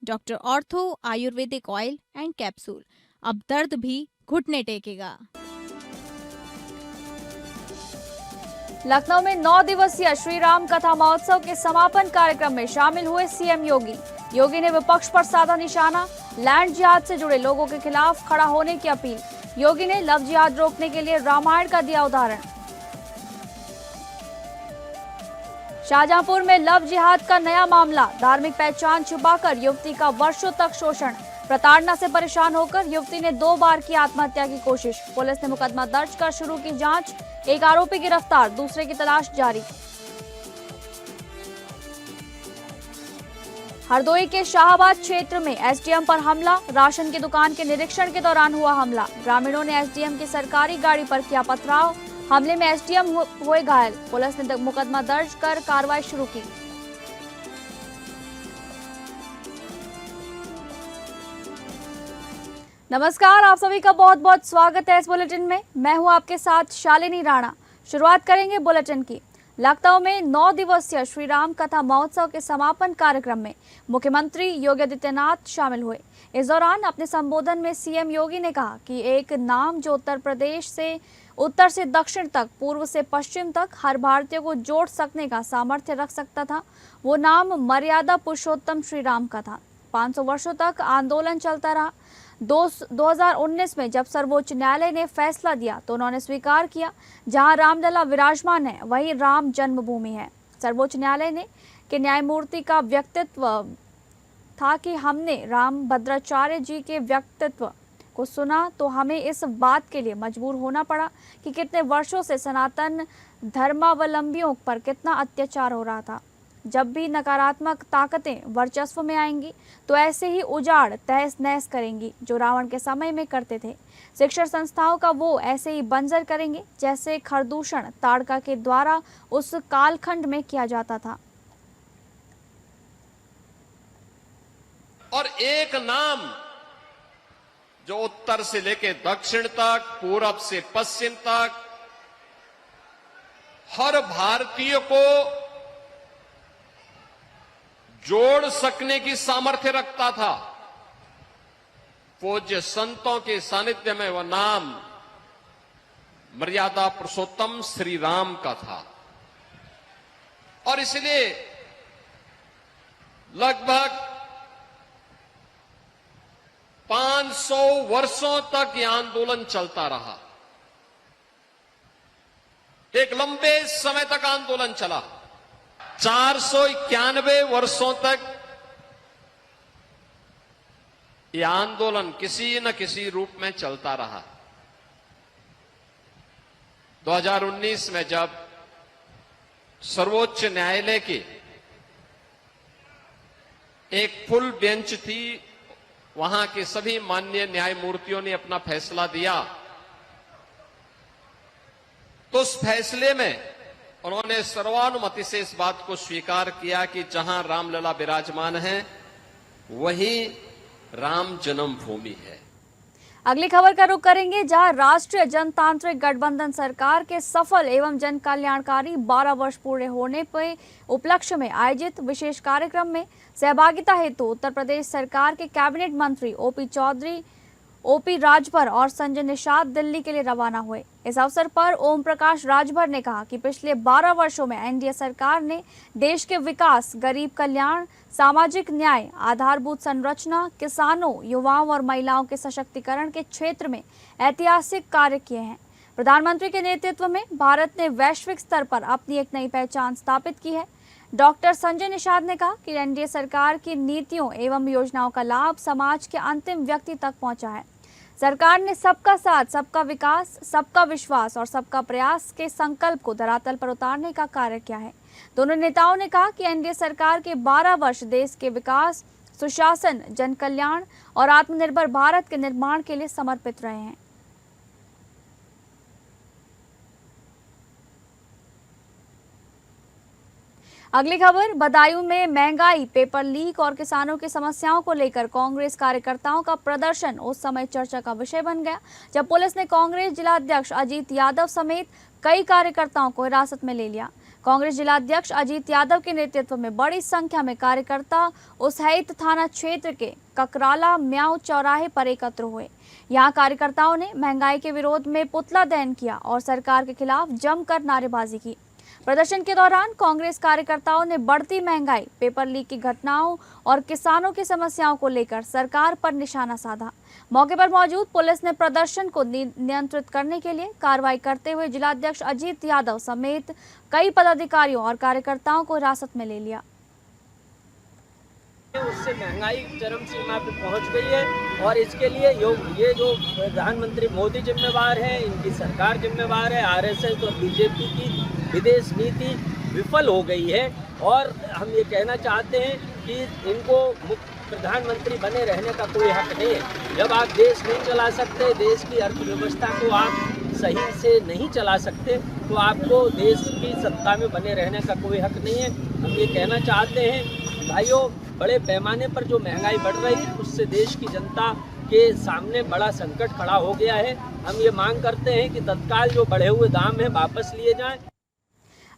Doctor ortho Ayurvedic oil and capsule. अब दर्द भी घुटने टेकेगा। लखनऊ में 9 दिवसीय श्री राम कथा महोत्सव के समापन कार्यक्रम में शामिल हुए सीएम योगी। योगी ने विपक्ष पर साधा निशाना, लैंड जिहाद से जुड़े लोगों के खिलाफ खड़ा होने की अपील। योगी ने लव जिहाद रोकने के लिए रामायण का दिया उदाहरण। शाहजहांपुर में लव जिहाद का नया मामला, धार्मिक पहचान छुपाकर युवती का वर्षों तक शोषण। प्रताड़ना से परेशान होकर युवती ने 2 बार की आत्महत्या की कोशिश। पुलिस ने मुकदमा दर्ज कर शुरू की जांच। एक आरोपी गिरफ्तार, दूसरे की तलाश जारी। हरदोई के शाहाबाद क्षेत्र में एसडीएम पर हमला, राशन की दुकान के निरीक्षण के दौरान हुआ हमला। ग्रामीणों ने एसडीएम की सरकारी गाड़ी पर किया पथराव। हमले में एसडीएम हुए घायल। पुलिस ने मुकदमा दर्ज कर कार्रवाई शुरू की। नमस्कार, आप सभी का बहुत बहुत स्वागत है इस बुलेटिन में। मैं हूं आपके साथ शालिनी राणा। शुरुआत करेंगे बुलेटिन की। लखनऊ में 9 दिवसीय श्री राम कथा महोत्सव के समापन कार्यक्रम में मुख्यमंत्री योगी आदित्यनाथ शामिल हुए। इस दौरान अपने संबोधन में सीएम योगी ने कहा कि एक नाम जो उत्तर प्रदेश से उत्तर से दक्षिण तक, पूर्व से पश्चिम तक हर भारतीय को जोड़ सकने का सामर्थ्य रख सकता था, वो नाम मर्यादा पुरुषोत्तम श्री राम का था। 500 वर्षों तक आंदोलन चलता रहा। 2019 में जब सर्वोच्च न्यायालय ने फैसला दिया तो उन्होंने स्वीकार किया, जहां रामलला विराजमान है वहीं राम जन्मभूमि है। सर्वोच्च न्यायालय ने के न्यायमूर्ति का व्यक्तित्व था कि हमने राम भद्राचार्य जी के व्यक्तित्व को सुना तो हमें इस बात के लिए मजबूर होना पड़ा कि कितने वर्षों से सनातन धर्मावलंबियों पर कितना अत्याचार हो रहा था। जब भी नकारात्मक ताकतें वर्चस्व में आएंगी तो ऐसे ही उजाड़ तहस नहस करेंगी जो रावण के समय में करते थे। शिक्षण संस्थाओं का वो ऐसे ही बंजर करेंगे जैसे खरदूषण ताड़का के द्वारा उस कालखंड में किया जाता था। और एक नाम जो उत्तर से लेकर दक्षिण तक, पूरब से पश्चिम तक हर भारतीय को जोड़ सकने की सामर्थ्य रखता था। पूज्य संतों के सानिध्य में वह नाम मर्यादा पुरुषोत्तम श्री राम का था। और इसलिए लगभग 500 वर्षों तक यह आंदोलन चलता रहा। एक लंबे समय तक आंदोलन चला। 491 वर्षों तक यह आंदोलन किसी न किसी रूप में चलता रहा। 2019 में जब सर्वोच्च न्यायालय की एक फुल बेंच थी, वहां के सभी माननीय न्यायमूर्तियों ने अपना फैसला दिया, तो उस फैसले में उन्होंने सर्वानुमति से इस बात को स्वीकार किया कि जहां रामलला विराजमान है वहीं राम जन्मभूमि है। अगली खबर का रुख करेंगे, जहां राष्ट्रीय जनतांत्रिक गठबंधन सरकार के सफल एवं जन कल्याणकारी 12 वर्ष पूरे होने के उपलक्ष्य में आयोजित विशेष कार्यक्रम में सहभागिता हेतु उत्तर प्रदेश सरकार के कैबिनेट मंत्री ओपी चौधरी, ओपी राजभर और संजय निषाद दिल्ली के लिए रवाना हुए। इस अवसर पर ओम प्रकाश राजभर ने कहा कि पिछले 12 वर्षों में एनडीए सरकार ने देश के विकास, गरीब कल्याण, सामाजिक न्याय, आधारभूत संरचना, किसानों, युवाओं और महिलाओं के सशक्तिकरण के क्षेत्र में ऐतिहासिक कार्य किए हैं। प्रधानमंत्री के नेतृत्व में भारत ने वैश्विक स्तर पर अपनी एक नई पहचान स्थापित की है। डॉक्टर संजय निषाद ने कहा कि एनडीए सरकार की नीतियों एवं योजनाओं का लाभ समाज के अंतिम व्यक्ति तक पहुंचा है। सरकार ने सबका साथ, सबका विकास, सबका विश्वास और सबका प्रयास के संकल्प को धरातल पर उतारने का कार्य किया है। दोनों नेताओं ने कहा कि एनडीए सरकार के 12 वर्ष देश के विकास, सुशासन, जन कल्याण और आत्मनिर्भर भारत के निर्माण के लिए समर्पित रहे हैं। अगली खबर, बदायूं में महंगाई, पेपर लीक और किसानों की समस्याओं को लेकर कांग्रेस कार्यकर्ताओं का प्रदर्शन उस समय चर्चा का विषय बन गया जब पुलिस ने कांग्रेस जिला अध्यक्ष अजीत यादव समेत कई कार्यकर्ताओं को हिरासत में ले लिया। कांग्रेस जिलाध्यक्ष अजीत यादव के नेतृत्व में बड़ी संख्या में कार्यकर्ता उसहित थाना क्षेत्र के ककराला म्याऊ चौराहे पर एकत्र हुए। यहां कार्यकर्ताओं ने महंगाई के विरोध में पुतला दहन किया और सरकार के खिलाफ जमकर नारेबाजी की। प्रदर्शन के दौरान कांग्रेस कार्यकर्ताओं ने बढ़ती महंगाई, पेपर लीक की घटनाओं और किसानों की समस्याओं को लेकर सरकार पर निशाना साधा। मौके पर मौजूद पुलिस ने प्रदर्शन को नियंत्रित करने के लिए कार्रवाई करते हुए जिलाध्यक्ष अजीत यादव समेत कई पदाधिकारियों और कार्यकर्ताओं को हिरासत में ले लिया। उससे महंगाई चरम सीमा पे पहुंच गई है और इसके लिए ये जो प्रधानमंत्री मोदी जिम्मेवार है, इनकी सरकार जिम्मेवार है। आरएसएस और बीजेपी की विदेश नीति विफल हो गई है और हम ये कहना चाहते हैं कि इनको प्रधानमंत्री बने रहने का कोई हक नहीं है। जब आप देश नहीं चला सकते, देश की अर्थव्यवस्था को आप सही से नहीं चला सकते, तो आपको देश की सत्ता में बने रहने का कोई हक नहीं है। हम ये कहना चाहते हैं भाइयों, बड़े पैमाने पर जो महंगाई बढ़ रही है उससे देश की जनता के सामने बड़ा संकट खड़ा हो गया है। हम ये मांग करते हैं कि तत्काल जो बढ़े हुए दाम हैं वापस लिए जाएं।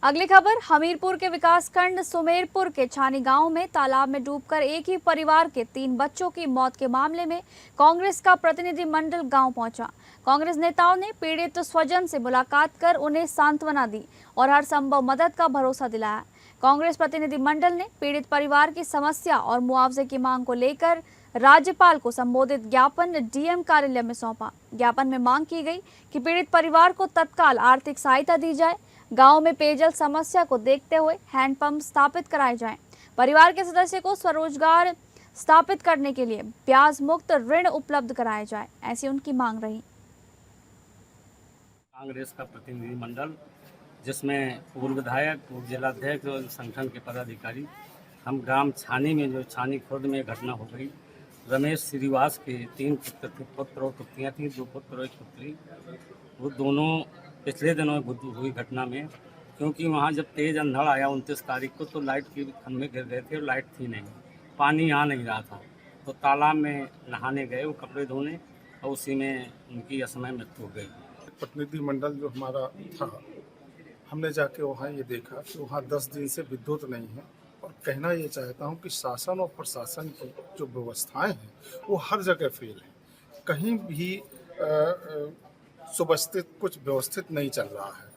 अगली खबर, हमीरपुर के विकासखंड सुमेरपुर के छानी गांव में तालाब में डूबकर एक ही परिवार के 3 बच्चों की मौत के मामले में कांग्रेस का प्रतिनिधिमंडल गांव पहुंचा। कांग्रेस नेताओं ने पीड़ित स्वजन से मुलाकात कर उन्हें सांत्वना दी और हर संभव मदद का भरोसा दिलाया। कांग्रेस प्रतिनिधिमंडल ने पीड़ित परिवार की समस्या और मुआवजे की मांग को लेकर राज्यपाल को संबोधित ज्ञापन डीएम कार्यालय में सौंपा। ज्ञापन में मांग की गई कि पीड़ित परिवार को तत्काल आर्थिक सहायता दी जाए, गांव में पेयजल समस्या को देखते हुए हैंडपंप स्थापित कराए जाएं, परिवार के सदस्य को स्वरोजगार स्थापित करने के लिए ब्याज मुक्त ऋण उपलब्ध कराया जाए, ऐसी उनकी मांग रही। कांग्रेस का प्रतिनिधिमंडल जिसमें पूर्व विधायक, पूर्व जिलाध्यक्ष और संगठन के पदाधिकारी, हम ग्राम छानी में जो छानी खुर्द में घटना हो गई, रमेश श्रीवास के 3 पुत्र और पुत्रियाँ थी, 2 पुत्र और 1 पुत्री। वो दोनों पिछले दिनों हुई घटना में, क्योंकि वहाँ जब तेज़ अंधड़ आया 29 तारीख को, तो लाइट के खंभे गिर गए थे और लाइट थी नहीं, पानी आ नहीं रहा था, तो तालाब में नहाने गए वो कपड़े धोने और उसी में उनकी असमय मृत्यु हो गई। प्रतिनिधिमंडल जो हमारा था, हमने जाके वहाँ ये देखा कि वहाँ 10 दिन से विद्युत नहीं है और कहना ये चाहता हूँ कि शासन और प्रशासन की जो व्यवस्थाएं हैं वो हर जगह फेल है। कहीं भी सुव्यवस्थित कुछ व्यवस्थित नहीं चल रहा है।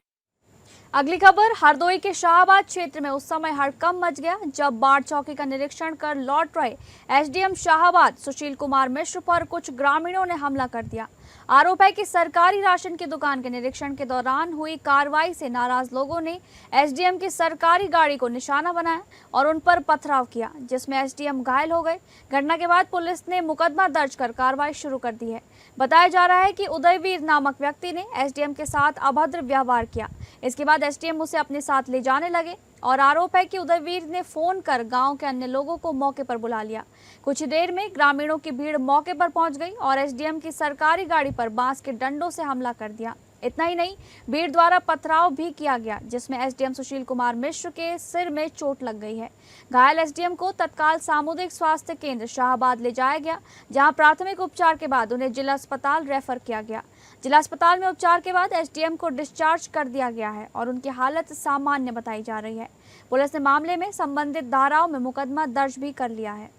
अगली खबर, हरदोई के शाहबाद क्षेत्र में उस समय हड़कंप मच गया जब बाढ़ चौकी का निरीक्षण कर लौट रहे एसडीएम शाहबाद सुशील कुमार मिश्र पर कुछ ग्रामीणों ने हमला कर दिया। आरोप है कि सरकारी राशन की दुकान के निरीक्षण के दौरान हुई कार्रवाई से नाराज लोगों ने एसडीएम की सरकारी गाड़ी को निशाना बनाया और उन पर पथराव किया, जिसमें एसडीएम घायल हो गए। घटना के बाद पुलिस ने मुकदमा दर्ज कर कार्रवाई शुरू कर दी है। बताया जा रहा है कि उदयवीर नामक व्यक्ति ने एसडीएम के साथ अभद्र व्यवहार किया। इसके बाद एसडीएम उसे अपने साथ ले जाने लगे और आरोप है कि उदयवीर ने फोन कर गांव के अन्य लोगों को मौके पर बुला लिया। कुछ देर में ग्रामीणों की भीड़ मौके पर पहुंच गई और एसडीएम की सरकारी गाड़ी पर बांस के डंडों से हमला कर दिया। इतना ही नहीं, भीड़ द्वारा पथराव भी किया गया, जिसमें एसडीएम सुशील कुमार मिश्र के सिर में चोट लग गई है। घायल एसडीएम को तत्काल सामुदायिक स्वास्थ्य केंद्र शाहबाद ले जाया गया, जहां प्राथमिक उपचार के बाद उन्हें जिला अस्पताल रेफर किया गया। जिला अस्पताल में उपचार के बाद एसडीएम को डिस्चार्ज कर दिया गया है और उनकी हालत सामान्य बताई जा रही है। पुलिस ने मामले में संबंधित धाराओं में मुकदमा दर्ज भी कर लिया है।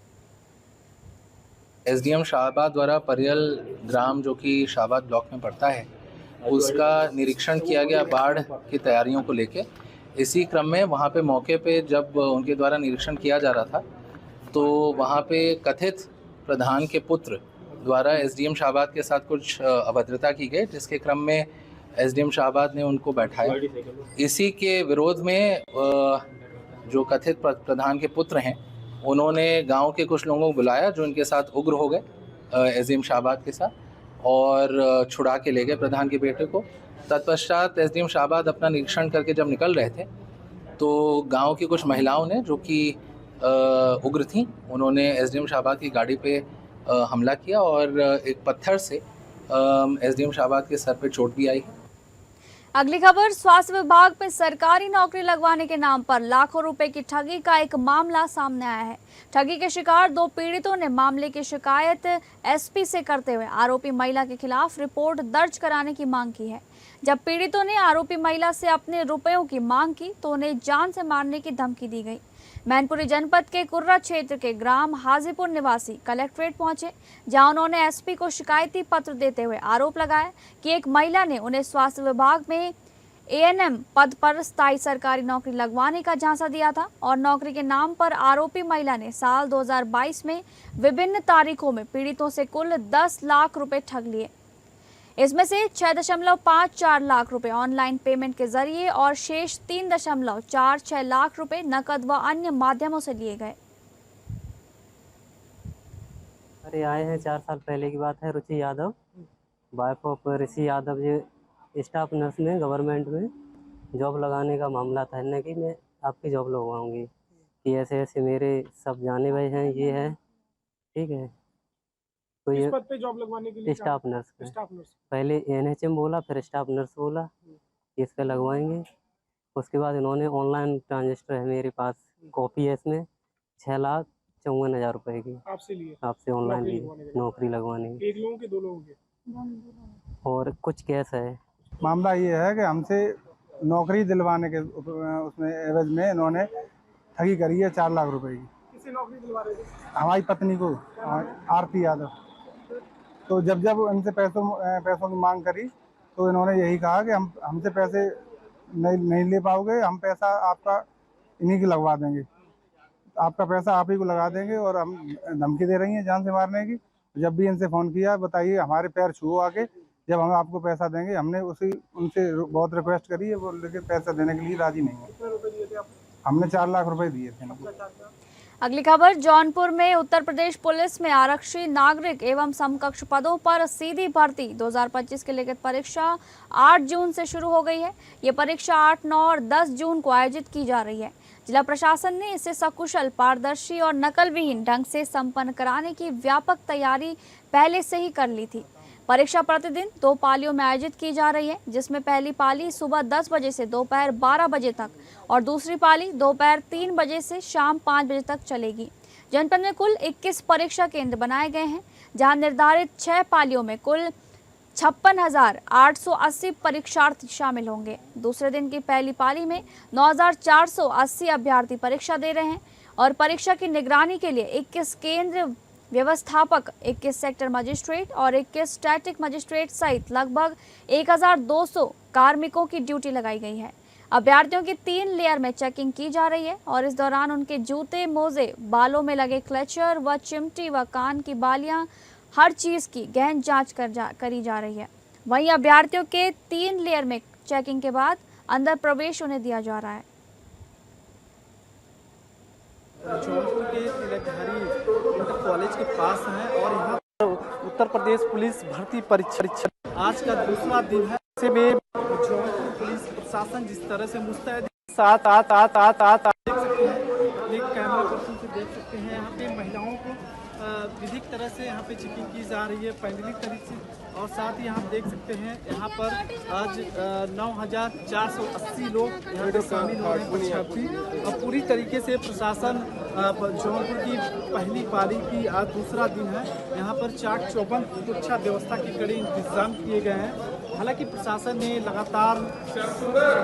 एसडीएम शाहबाद द्वारा परियल ग्राम जो कि शाहबाद ब्लॉक में पड़ता है, उसका निरीक्षण किया गया बाढ़ की तैयारियों को लेके। इसी क्रम में वहाँ पे मौके पे जब उनके द्वारा निरीक्षण किया जा रहा था, तो वहाँ पे कथित प्रधान के पुत्र द्वारा एसडीएम शाहबाद के साथ कुछ अभद्रता की गई, जिसके क्रम में एसडीएम शाहबाद ने उनको बैठाया। इसी के विरोध में जो कथित प्रधान के पुत्र हैं, उन्होंने गांव के कुछ लोगों को बुलाया जो इनके साथ उग्र हो गए एसडीएम शाहबाद के साथ और छुड़ा के ले गए प्रधान के बेटे को। तत्पश्चात एसडीएम शाहबाद अपना निरीक्षण करके जब निकल रहे थे, तो गांव की कुछ महिलाओं ने जो कि उग्र थीं, उन्होंने एसडीएम शाहबाद की गाड़ी पे हमला किया और एक पत्थर से एसडीएम शाहबाद के सर पे चोट भी आई है। अगली खबर, स्वास्थ्य विभाग में सरकारी नौकरी लगवाने के नाम पर लाखों रुपए की ठगी का एक मामला सामने आया है। ठगी के शिकार 2 पीड़ितों ने मामले की शिकायत एसपी से करते हुए आरोपी महिला के खिलाफ रिपोर्ट दर्ज कराने की मांग की है। जब पीड़ितों ने आरोपी महिला से अपने रुपयों की मांग की तो उन्हें जान से मारने की धमकी दी गई। मैनपुरी जनपद के कुर्रा क्षेत्र के ग्राम हाजीपुर निवासी कलेक्ट्रेट पहुंचे, जहां उन्होंने एसपी को शिकायती पत्र देते हुए आरोप लगाया कि एक महिला ने उन्हें स्वास्थ्य विभाग में एएनएम पद पर स्थायी सरकारी नौकरी लगवाने का झांसा दिया था और नौकरी के नाम पर आरोपी महिला ने साल 2022 में विभिन्न तारीखों में पीड़ितों से कुल 10 लाख रुपए ठग लिए। इसमें से 6.54 लाख रुपए ऑनलाइन पेमेंट के जरिए और शेष 3.46 लाख रुपए नकद व अन्य माध्यमों से लिए गए। अरे आए हैं 4 साल पहले की बात है। रुचि यादव, वाइफ ऑफ ऋषि यादव, ये स्टाफ नर्स में गवर्नमेंट में जॉब लगाने का मामला था ना कि मैं आपकी जॉब लगवाऊंगी कि ऐसे ऐसे मेरे सब जाने भाई हैं, ये है, ठीक है। तो ये पद पे जॉब लगवाने के लिए स्टाफ नर्स पे स्टाफ नर्स पहले एनएचएम बोला, फिर स्टाफ नर्स बोला इस पे लगवाएंगे। उसके बाद इन्होंने ऑनलाइन ट्रांजिस्टर है मेरे पास, कॉपी है इसमें 6,54,000 रुपए की आपसे ऑनलाइन ली नौकरी लगवाने की। 1 लोगों के 2 लोगों के और कुछ कैश है। मामला ये है कि हमसे नौकरी दिलवाने के उसमें एवज में इन्होंने ठगी करी है 4 लाख रुपए की। किसी नौकरी दिलवा रहे थे? हमारी पत्नी को, आरती यादव। तो जब इनसे पैसों की मांग करी तो इन्होंने यही कहा कि हमसे पैसे नहीं ले पाओगे, हम पैसा आपका इन्हीं की लगवा देंगे, आपका पैसा आप ही को लगा देंगे और हम धमकी दे रही हैं जान से मारने की। जब भी इनसे फ़ोन किया, बताइए हमारे पैर छुओ आके, जब हम आपको पैसा देंगे। हमने उनसे बहुत रिक्वेस्ट करी है, वो लेकिन पैसा देने के लिए राजी नहीं है। कितने रुपए दिए थे आपने? हमने 4 लाख रुपए दिए थे। अगली खबर, जौनपुर में उत्तर प्रदेश पुलिस में आरक्षी, नागरिक एवं समकक्ष पदों पर सीधी भर्ती 2025 की लिखित परीक्षा 8 जून से शुरू हो गई है। ये परीक्षा 8, 9 और 10 जून को आयोजित की जा रही है। जिला प्रशासन ने इसे सकुशल, पारदर्शी और नकल विहीन ढंग से संपन्न कराने की व्यापक तैयारी पहले से ही कर ली थी। परीक्षा प्रतिदिन 2 पालियों में आयोजित की जा रही है, जिसमें पहली पाली सुबह 10 बजे से दोपहर 12 बजे तक और दूसरी पाली दोपहर 3 बजे से शाम 5 बजे तक चलेगी। जनपद में कुल 21 परीक्षा केंद्र बनाए गए हैं, जहां निर्धारित 6 पालियों में कुल 56,880 परीक्षार्थी शामिल होंगे। दूसरे दिन की पहली पाली में 9,480 अभ्यर्थी परीक्षा दे रहे हैं और परीक्षा की निगरानी के लिए 21 केंद्र व्यवस्थापक, 21 सेक्टर मजिस्ट्रेट और 21 स्टैटिक मजिस्ट्रेट सहित लगभग 1,200 कार्मिकों की ड्यूटी लगाई गई है। अभ्यर्थियों की 3 लेयर में चेकिंग की जा रही है और इस दौरान उनके जूते, मोजे, बालों में लगे क्लचर व चिमटी व कान की बालियां, हर चीज की गहन जांच करी जा रही है। वहीं अभ्यर्थियों के 3 लेयर में चेकिंग के बाद अंदर प्रवेश उन्हें दिया जा रहा है। जौनपुर के तिलकधारी इंटर कॉलेज के पास हैं और यहाँ उत्तर प्रदेश पुलिस भर्ती परीक्षा आज का दूसरा दिन है। ऐसे में जौनपुर पुलिस प्रशासन जिस तरह से मुस्तैद साथ देख सकते हैं, एक कैमरा पर्सन से देख सकते हैं। यहाँ पे महिलाओं को विधिक तरह से यहाँ पे चेकिंग की जा रही है, पैंडलिक तरीके से, और साथ ही आप देख सकते हैं यहाँ पर आज 9,480 लोग यहाँ पे शामिल हो रहे हैं परीक्षार्थी। और पूरी तरीके से प्रशासन जौनपुर की पहली पारी की आज दूसरा दिन है। यहाँ पर चाक चौबंद सुरक्षा व्यवस्था के कड़े इंतजाम किए गए हैं। हालांकि प्रशासन ने लगातार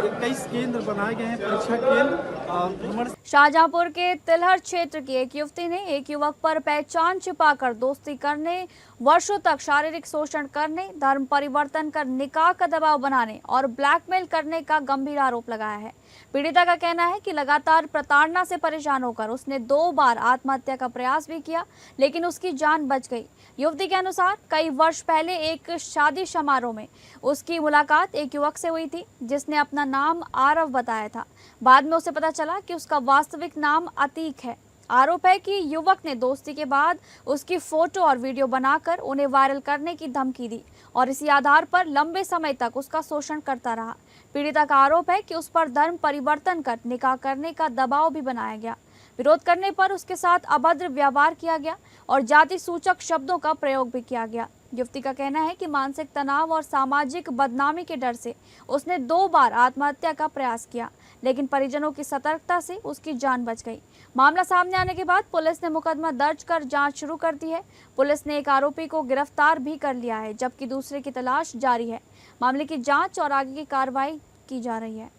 21 केंद्र बनाए गए हैं परीक्षा केंद्र। शाहजहांपुर के तिलहर क्षेत्र की एक युवती ने एक युवक पर पहचान छिपाकर दोस्ती करने, वर्षों तक शारीरिक शोषण करने, धर्म परिवर्तन कर निकाह का दबाव बनाने और ब्लैकमेल करने का गंभीर आरोप लगाया है। पीड़िता का कहना है कि लगातार प्रताड़ना से परेशान होकर उसने 2 बार आत्महत्या का प्रयास भी किया, लेकिन उसकी जान बच गई। युवती के अनुसार कई वर्ष पहले एक शादी समारोह में उसकी मुलाकात एक युवक से हुई थी, जिसने अपना नाम आरव बताया था। बाद में उसे पता चला कि उसका वास्तविक नाम अतीक है। आरोप है कि युवक ने दोस्ती के बाद उसकी फोटो और वीडियो बनाकर उन्हें वायरल करने की धमकी दी और इसी आधार पर लंबे समय तक उसका शोषण करता रहा। पीड़िता का आरोप है कि उस पर धर्म परिवर्तन कर निकाह करने का दबाव भी बनाया गया। विरोध करने पर उसके साथ अभद्र व्यवहार किया गया और जाति सूचक शब्दों का प्रयोग भी किया गया। युवती का कहना है कि मानसिक तनाव और सामाजिक बदनामी के डर से उसने 2 बार आत्महत्या का प्रयास किया, लेकिन परिजनों की सतर्कता से उसकी जान बच गई। मामला सामने आने के बाद पुलिस ने मुकदमा दर्ज कर जांच शुरू कर दी है। पुलिस ने एक आरोपी को गिरफ्तार भी कर लिया है, जबकि दूसरे की तलाश जारी है। मामले की जांच और आगे की कार्रवाई की जा रही है।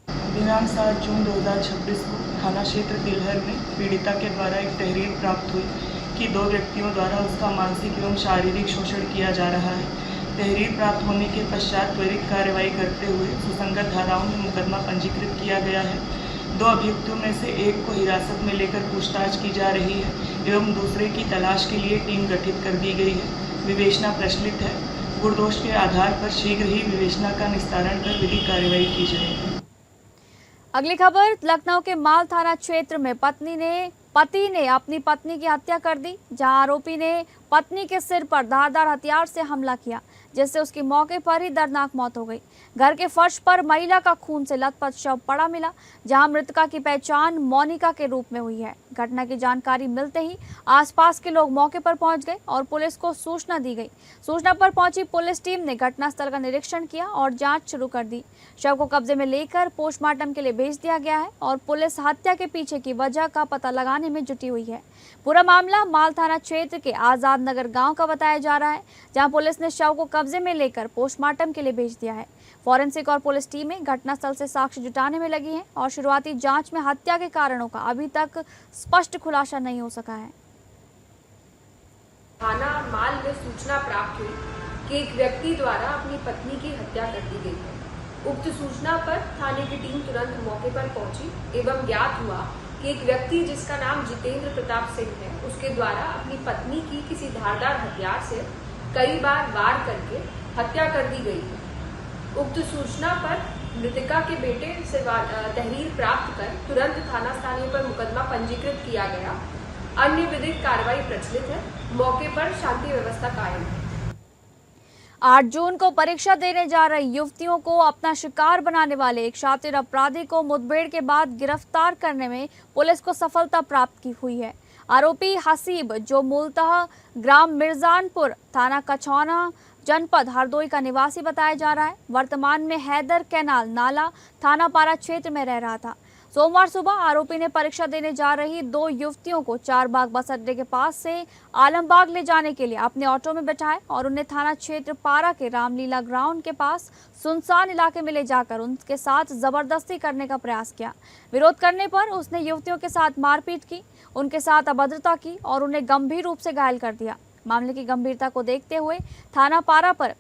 दिनांक 7 जून 2026 को थाना क्षेत्र तिलहर में पीड़िता के द्वारा एक तहरीर प्राप्त हुई कि 2 व्यक्तियों द्वारा उसका मानसिक एवं शारीरिक शोषण किया जा रहा है। तहरीर प्राप्त होने के पश्चात त्वरित कार्रवाई करते हुए सुसंगत धाराओं में मुकदमा पंजीकृत किया गया है। 2 अभियुक्तों में से एक को हिरासत में लेकर पूछताछ की जा रही है एवं दूसरे की तलाश के लिए टीम गठित कर दी गई है। विवेचना प्रचलित है। गुणदोष के आधार पर शीघ्र ही विवेचना का निस्तारण कर विधिक कार्रवाई की जाएगी। अगली खबर, लखनऊ के माल थाना क्षेत्र में पति ने अपनी पत्नी की हत्या कर दी, जहां आरोपी ने पत्नी के सिर पर धारदार हथियार से हमला किया, जिससे उसकी मौके पर ही दर्दनाक मौत हो गई। घर के फर्श पर महिला का खून से लथपथ शव पड़ा मिला, जहां मृतका की पहचान मोनिका के रूप में हुई है। घटना की जानकारी मिलते ही आसपास के लोग मौके पर पहुंच गए और पुलिस को सूचना दी गई। सूचना पर पहुंची पुलिस टीम ने घटनास्थल का निरीक्षण किया और जांच शुरू कर दी। शव को कब्जे में लेकर पोस्टमार्टम के लिए भेज दिया गया है और पुलिस हत्या के पीछे की वजह का पता लगाने में जुटी हुई है। पूरा मामला माल थाना क्षेत्र के आजाद नगर गांव का बताया जा रहा है, जहां पुलिस ने शव को कब्जे में लेकर पोस्टमार्टम के लिए भेज दिया है। फॉरेंसिक और पुलिस टीमें घटनास्थल से साक्ष्य जुटाने में लगी हैं और शुरुआती जांच में हत्या के कारणों का अभी तक स्पष्ट खुलासा नहीं हो सका है। थाना माल में सूचना प्राप्त हुई कि एक व्यक्ति द्वारा अपनी पत्नी की हत्या कर दी गई है। उक्त सूचना पर थाने की टीम तुरंत मौके पर पहुंची एवं ज्ञात हुआ कि एक व्यक्ति जिसका नाम जितेंद्र प्रताप सिंह है, उसके द्वारा अपनी पत्नी की किसी धारदार हथियार से कई बार वार करके हत्या कर दी गई है। उक्त सूचना पर मृतका के बेटे से तहरीर प्राप्त कर तुरंत थाना स्थानीय पर मुकदमा पंजीकृत किया गया। अन्य विधिक कार्रवाई प्रचलित है। मौके पर शांति व्यवस्था कायम है। 8 जून को परीक्षा देने जा रही युवतियों को अपना शिकार बनाने वाले एक शातिर अपराधी को मुठभेड़ के बाद गिरफ्तार करने में पुलिस को सफलता प्राप्त की हुई है। आरोपी हसीब, जो मूलतः ग्राम मिर्जानपुर, थाना कछौना, जनपद हरदोई का निवासी बताया जा रहा है, वर्तमान में हैदर कैनाल नाला थाना पारा क्षेत्र में रह रहा था। सोमवार सुबह आरोपी ने परीक्षा देने जा रही 2 युवतियों को चारबाग बस अड्डे के पास से आलमबाग ले जाने के लिए अपने ऑटो में बैठाए और उन्हें थाना क्षेत्र पारा के रामलीला ग्राउंड के पास सुनसान इलाके में ले जाकर उनके साथ जबरदस्ती करने का प्रयास किया। विरोध करने पर उसने युवतियों के साथ मारपीट की, उनके साथ अभद्रता की और उन्हें गंभीर रूप से घायल कर दिया। मामले की गंभीरता को देखते हुए थाना पारा पर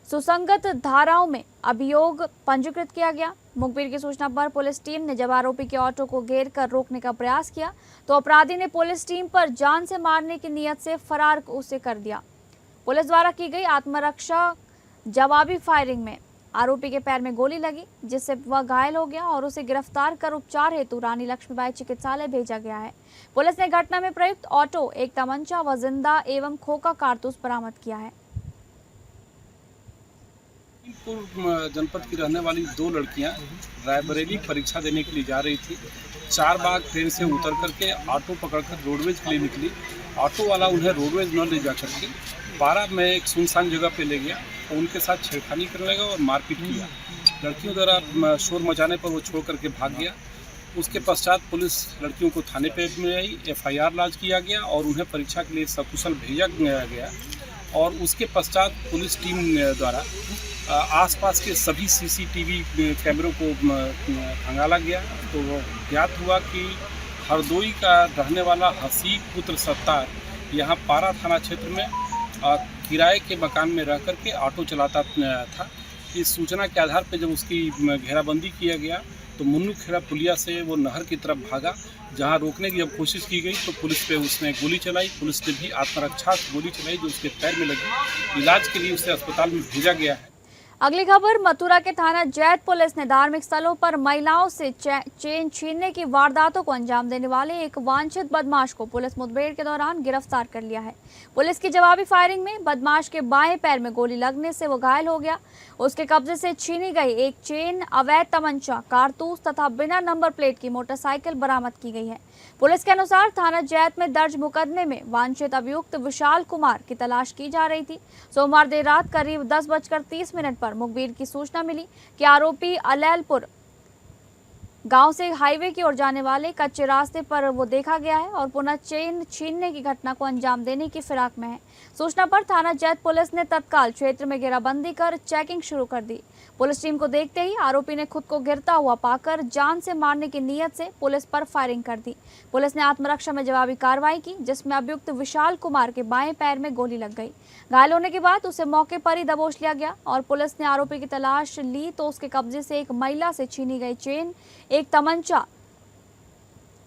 सुसंगत धाराओं में अभियोग पंजीकृत किया गया। मुखबिर की सूचना पर पुलिस टीम ने जब आरोपी के ऑटो को घेर कर रोकने का प्रयास किया तो अपराधी ने पुलिस टीम पर जान से मारने की नीयत से फरार उसे कर दिया। पुलिस द्वारा की गई आत्मरक्षा जवाबी फायरिंग में आरोपी के पैर में गोली लगी, जिससे वह घायल हो गया और उसे गिरफ्तार कर उपचार हेतु रानी लक्ष्मीबाई चिकित्सालय भेजा गया है। पुलिस ने घटना में प्रयुक्त ऑटो, एक तमंचा व जिंदा एवं खोखा कारतूस बरामद किया है। जनपद की रहने वाली 2 लड़कियां रायबरेली परीक्षा देने के लिए जा रही थी। चारबाग ट्रेन से उतर करके ऑटो पकड़कर रोडवेज के लिए निकली। ऑटो वाला उन्हें रोडवेज न ले जा करके पारा में एक सुनसान जगह पे ले गया और उनके साथ छेड़खानी करने लगा और मारपीट किया। लड़कियों द्वारा शोर मचाने पर वो छोड़ करके भाग गया। उसके पश्चात पुलिस लड़कियों को थाने पे में आई, FIR लॉन्च किया गया और उन्हें परीक्षा के लिए सकुशल भेजा गया। और उसके पश्चात पुलिस टीम द्वारा आसपास के सभी CCTV कैमरों को खंगाला गया तो ज्ञात हुआ कि हरदोई का रहने वाला हसीब पुत्र सत्तार यहाँ पारा थाना क्षेत्र में किराए के मकान में रह कर के ऑटो चलाता था। इस सूचना के आधार पर जब उसकी घेराबंदी किया गया तो मुन्नू खेड़ा पुलिया से वो नहर की तरफ भागा, जहां रोकने की जब कोशिश की गई तो पुलिस पे उसने गोली चलाई। पुलिस ने भी आत्मरक्षा गोली चलाई जो उसके पैर में लगी। इलाज के लिए उसे अस्पताल में भेजा गया है। अगली खबर, मथुरा के थाना जैत पुलिस ने धार्मिक स्थलों पर महिलाओं से चेन छीनने की वारदातों को अंजाम देने वाले एक वांछित बदमाश को पुलिस मुठभेड़ के दौरान गिरफ्तार कर लिया है। पुलिस की जवाबी फायरिंग में बदमाश के बाएं पैर में गोली लगने से वो घायल हो गया। उसके कब्जे से छीनी गई एक चेन, अवैध तमंचा, कारतूस तथा बिना नंबर प्लेट की मोटरसाइकिल बरामद की गई है। पुलिस के अनुसार थाना जैत में दर्ज मुकदमे में वांछित अभियुक्त विशाल कुमार की तलाश की जा रही थी। सोमवार देर रात करीब 10:30 पर मुखबिर की सूचना मिली कि आरोपी अलैलपुर गांव से हाईवे की ओर जाने वाले कच्चे रास्ते पर वो देखा गया है और पुनः चेन छीनने की घटना को अंजाम देने की फिराक में है। सूचना पर थाना जैत पुलिस ने तत्काल क्षेत्र में घेराबंदी कर चेकिंग शुरू कर दी। पुलिस टीम को देखते ही आरोपी ने खुद को गिरता हुआ पाकर जान से मारने की नीयत से पुलिस पर फायरिंग कर दी। पुलिस ने आत्मरक्षा में जवाबी कार्रवाई की, जिसमें अभियुक्त विशाल कुमार के बाएं पैर में गोली लग गई। घायल होने के बाद उसे मौके पर ही दबोच लिया गया और पुलिस ने आरोपी की तलाश ली तो उसके कब्जे से एक महिला से छीनी गई चेन, एक तमंचा,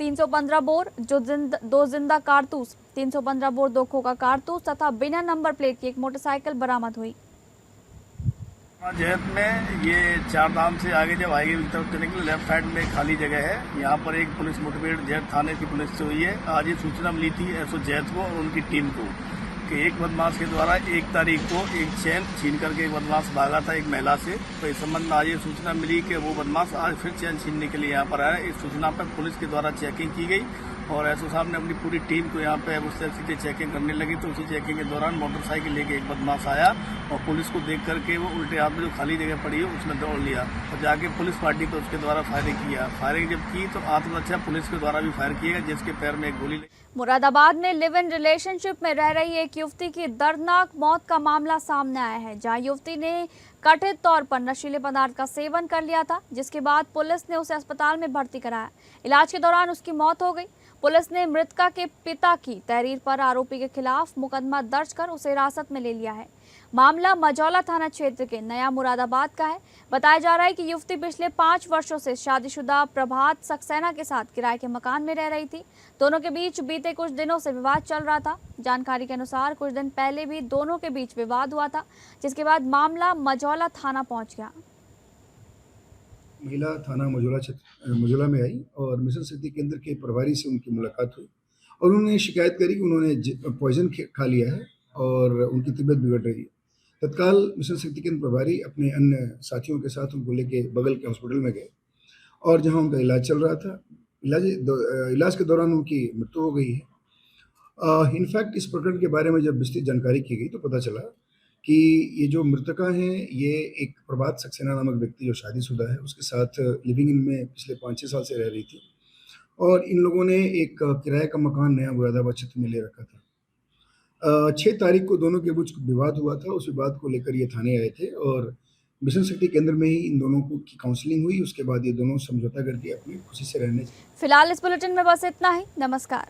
315 बोर दो जिंदा कारतूस, 315 बोर 2 खोखा कारतूस तथा बिना नंबर प्लेट की एक मोटरसाइकिल बरामद हुई। जैत में ये चार धाम से आगे जब हाईवे की तरफ चलने के लिए लेफ्ट साइड में खाली जगह है, यहाँ पर एक पुलिस मुठभेड़ जैत थाने की पुलिस से हुई है। आज ये सूचना मिली थी एसओ जैत को और उनकी टीम को कि एक बदमाश के द्वारा 1 तारीख को एक चैन छीन करके एक बदमाश भागा था एक महिला से। तो इस संबंध में आज ये सूचना मिली कि वो बदमाश आज फिर चैन छीनने के लिए यहाँ पर आया। इस सूचना पर पुलिस के द्वारा चेकिंग की गई और एसओ साहब ने अपनी पूरी टीम को यहाँ पे उस तरह से चेकिंग करने लगी। तो उसी चेकिंग के दौरान मोटरसाइकिल लेके एक बदमाश आया और पुलिस को देख करके वो उल्टे हाथ में जो खाली जगह पड़ी है उसमें दौड़ लिया और जाके पुलिस पार्टी पर उसके द्वारा फायरिंग किया। फायरिंग जब की तो आत्मरक्षा पुलिस के द्वारा भी फायर किया, जिसके पैर में एक गोली लगी। मुरादाबाद में लिव इन रिलेशनशिप में रह रही एक युवती की दर्दनाक मौत का मामला सामने आया है, जहां युवती ने कथित तौर पर नशीले पदार्थ का सेवन कर लिया था, जिसके बाद पुलिस ने उसे अस्पताल में भर्ती कराया। इलाज के दौरान उसकी मौत हो गई। पुलिस ने मृतका के पिता की तहरीर पर आरोपी के खिलाफ मुकदमा दर्ज कर उसे हिरासत में ले लिया है। मामला मजौला थाना क्षेत्र के नया मुरादाबाद का है। बताया जा रहा है कि युवती पिछले 5 वर्षों से शादीशुदा प्रभात सक्सेना के साथ किराए के मकान में रह रही थी। दोनों के बीच बीते कुछ दिनों से विवाद चल रहा था। जानकारी के अनुसार कुछ दिन पहले भी दोनों के बीच विवाद हुआ था, जिसके बाद मामला मजौला थाना पहुंच गया। महिला थाना मजौला में आई और मिशन शक्ति केंद्र के प्रभारी से उनकी मुलाकात हुई और उन्होंने शिकायत करी कि उन्होंने पॉइजन खा लिया है और उनकी तबीयत बिगड़ रही है। तत्काल मिशन शक्ति केंद्र प्रभारी अपने अन्य साथियों के साथ उनको लेके बगल के हॉस्पिटल में गए और जहां उनका इलाज चल रहा था, इलाज के दौरान उनकी मृत्यु हो गई है। इनफैक्ट इस प्रकरण के बारे में जब विस्तृत जानकारी की गई तो पता चला कि ये जो मृतका हैं ये एक प्रभात सक्सेना नामक व्यक्ति जो शादीशुदा है उसके साथ लिविंग इन में पिछले 5-6 साल से रह रही थी और इन लोगों ने एक किराए का मकान नया मुरादाबाद क्षेत्र में ले रखा था। 6 तारीख को दोनों के बीच विवाद हुआ था। उस विवाद को लेकर ये थाने आए थे और मिशन शक्ति केंद्र में ही इन दोनों की काउंसलिंग हुई। उसके बाद ये दोनों समझौता करके अपनी खुशी से रहने। फिलहाल इस बुलेटिन में बस इतना ही। नमस्कार।